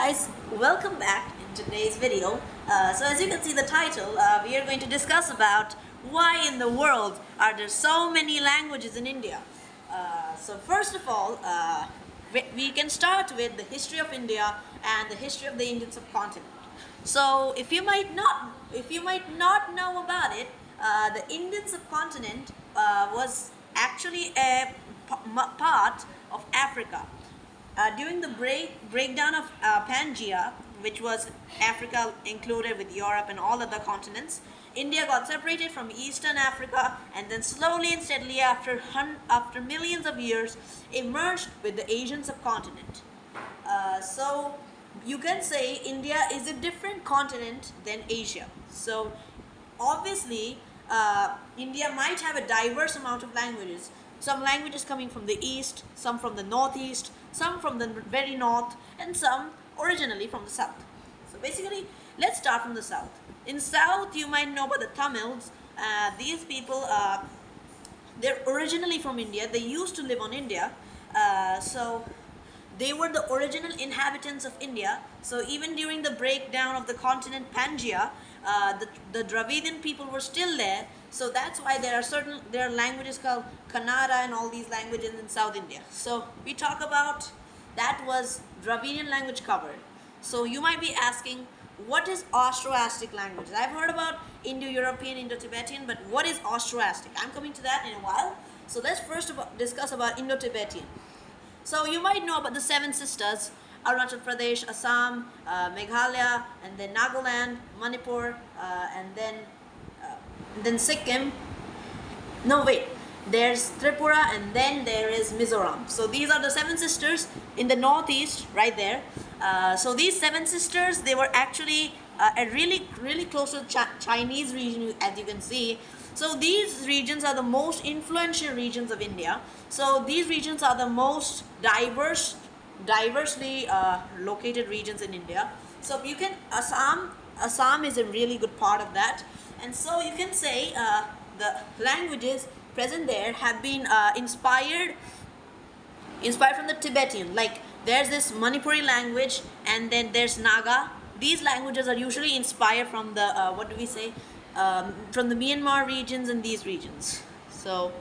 guys, welcome back in today's video. So as you can see the title, we are going to discuss about why in the world are there so many languages in India. So first of all, we can start with the history of India and the history of the Indian subcontinent. So if you might not know about it, the Indian subcontinent was actually a part of Africa. During the breakdown of Pangaea, which was Africa included with Europe and all other continents, India got separated from Eastern Africa and then slowly and steadily after millions of years emerged with the Asian subcontinent. So you can say India is a different continent than Asia. So obviously India might have a diverse amount of languages. Some languages coming from the east, some from the northeast, some from the very north, and some originally from the south. So basically, let's start from the south. In south, you might know about the Tamils. These people, they're originally from India. They used to live on India. So they were the original inhabitants of India. So even during the breakdown of the continent Pangaea, the Dravidian people were still there. So that's why there are languages called Kannada and all these languages in South India. So we talk about that was Dravidian language covered. So you might be asking, what is Austroasiatic languages? I've heard about Indo-European, Indo-Tibetan, but what is Austroasiatic? I'm coming to that in a while. So let's first discuss about Indo-Tibetan. So you might know about the Seven Sisters: Arunachal Pradesh, Assam, Meghalaya, and then Nagaland, Manipur, and then Sikkim. No, wait. There's Tripura, and then there is Mizoram. So these are the Seven Sisters in the northeast, right there. So these Seven Sisters, they were actually really close to the Chinese region, as you can see. So these regions are the most influential regions of India. So these regions are the most diversely located regions in India. So you can Assam is a really good part of that, and so you can say the languages present there have been inspired from the Tibetan. Like there's this Manipuri language, and then there's Naga. These languages are usually inspired from the from the Myanmar regions and these regions. So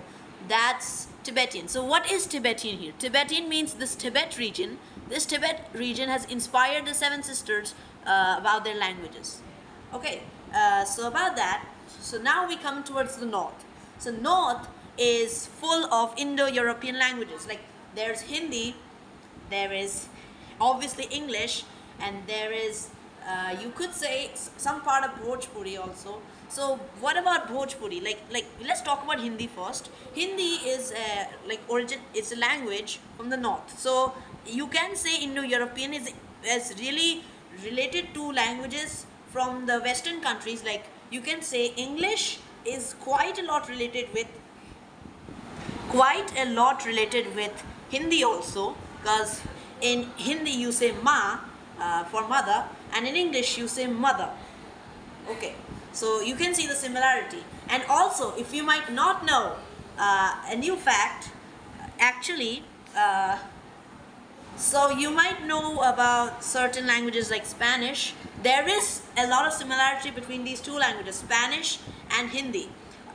that's Tibetan. So what is Tibetan here? Tibetan means this Tibet region. This Tibet region has inspired the Seven Sisters about their languages. Okay, so about that. So now we come towards the north. So north is full of Indo-European languages. Like there's Hindi, there is obviously English, and there is you could say some part of Bhojpuri also. So what about Bhojpuri? Like let's talk about Hindi first. Hindi is it's a language from the north. So you can say Indo-European is really related to languages from the Western countries. Like you can say English is quite a lot related with Hindi also, because in Hindi you say ma for mother, and in English you say mother. Okay, so you can see the similarity. And also, if you might not know a new fact, actually, so you might know about certain languages like Spanish. There is a lot of similarity between these two languages, Spanish and Hindi.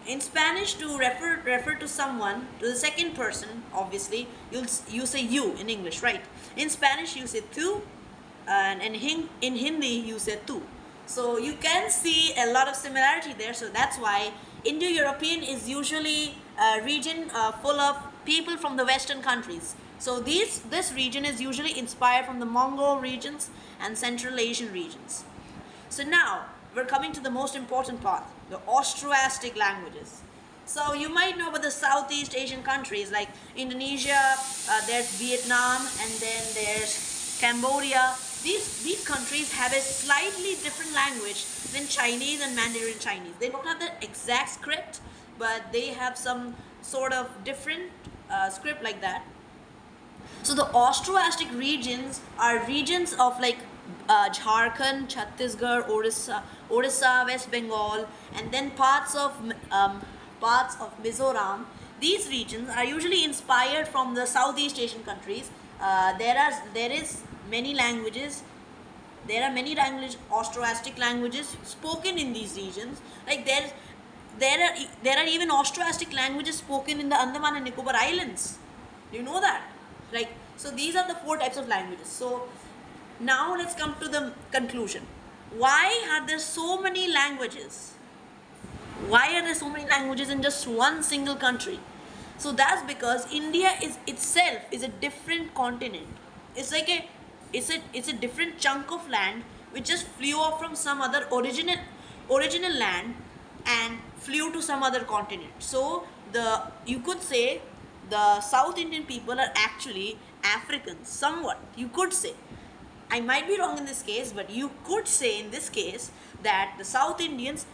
In Spanish, to refer to someone, to the second person, obviously, you say you in English, right? In Spanish, you say tu, and in Hindi, you say tu. So you can see a lot of similarity there. So that's why Indo-European is usually a region full of people from the Western countries. So this region is usually inspired from the Mongol regions and Central Asian regions. So now we're coming to the most important part, the Austroasiatic languages. So you might know about the Southeast Asian countries like Indonesia, there's Vietnam, and then there's Cambodia. These countries have a slightly different language than Chinese and Mandarin Chinese. They don't have the exact script, but they have some sort of different script like that. So the Austroasiatic regions are regions of like Jharkhand, Chhattisgarh, Orissa, West Bengal, and then parts of Mizoram. These regions are usually inspired from the Southeast Asian countries. There is many languages There are many Austroasiatic languages spoken in these regions. Like there are even Austroasiatic languages spoken in the Andaman and Nicobar Islands. Do you know that? Like, so these are the 4 types of languages. So now let's come to the conclusion. Why are there so many languages? Why are there so many languages in just one single country? So that's because India is itself is a different continent. It's like it's a different chunk of land which just flew off from some other original land and flew to some other continent. So you could say the South Indian people are actually Africans, somewhat. You could say. I might be wrong in this case, but you could say in this case that the South Indians'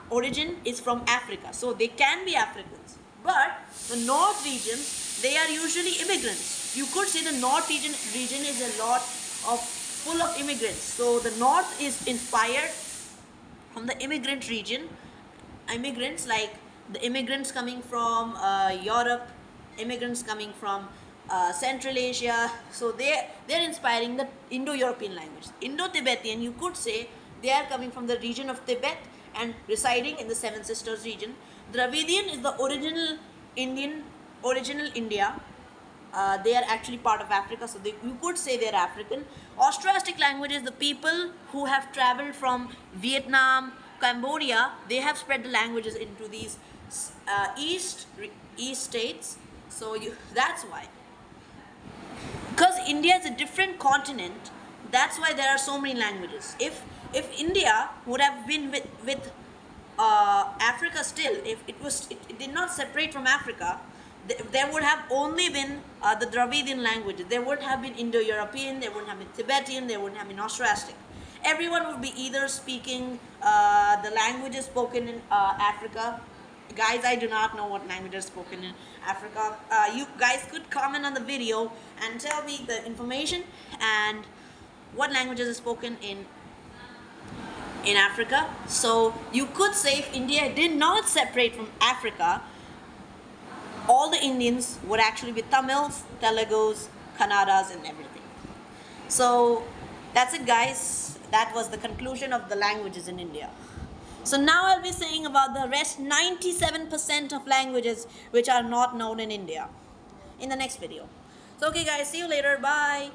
origin is from Africa, so they can be Africans. But the North region, they are usually immigrants. You could say the North region is a lot of full of immigrants. So the North is inspired from the immigrant region. Immigrants like the immigrants coming from Europe, immigrants coming from Central Asia. So they're inspiring the Indo-European language. Indo-Tibetan, you could say they are coming from the region of Tibet and residing in the Seven Sisters region. Dravidian is the original India. They are actually part of Africa, so you could say they're African. Austroasiatic languages, the people who have traveled from Vietnam, Cambodia, they have spread the languages into these east states. So that's why. Because India is a different continent, that's why there are so many languages. If India would have been with Africa still, if it did not separate from Africa, there would have only been the Dravidian languages. There wouldn't have been Indo-European, there wouldn't have been Tibetan, there wouldn't have been Austroasiatic. Everyone would be either speaking the languages spoken in Africa. Guys, I do not know what languages spoken in Africa. You guys could comment on the video and tell me the information and what languages are spoken in Africa. So you could say if India did not separate from Africa, all the Indians would actually be Tamils, Telugus, Kannadas and everything. So that's it, guys. That was the conclusion of the languages in India. So now I'll be saying about the rest 97% of languages which are not known in India in the next video. So okay guys, see you later. Bye.